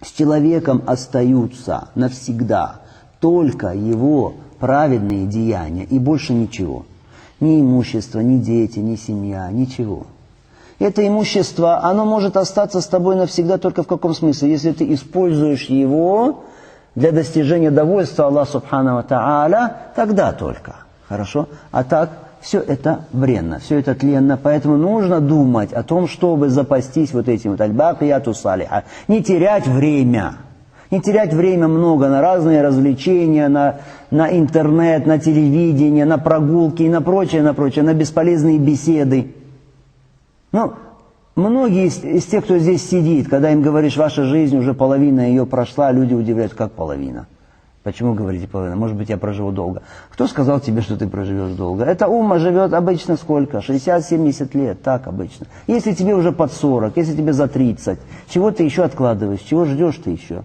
С человеком остаются навсегда только его праведные деяния и больше ничего. Ни имущество, ни дети, ни семья, ничего. Это имущество, оно может остаться с тобой навсегда только в каком смысле? Если ты используешь его для достижения довольства Аллаха Субхану ва Тааля, тогда только. Хорошо? А так, все это бренно, все это тленно. Поэтому нужно думать о том, чтобы запастись вот этим вот аль-бакияту салиха. Не терять время. Не терять время много на разные развлечения, на интернет, на телевидение, на прогулки и на прочее, на бесполезные беседы. Ну, многие из тех, кто здесь сидит, когда им говоришь, ваша жизнь уже половина ее прошла, люди удивляются, как половина. Почему говорите половина? Может быть, я проживу долго. Кто сказал тебе, что ты проживешь долго? Эта умма живет обычно сколько? 60-70 лет, так обычно. Если тебе уже под 40, если тебе за 30, чего ты еще откладываешь, чего ждешь ты еще?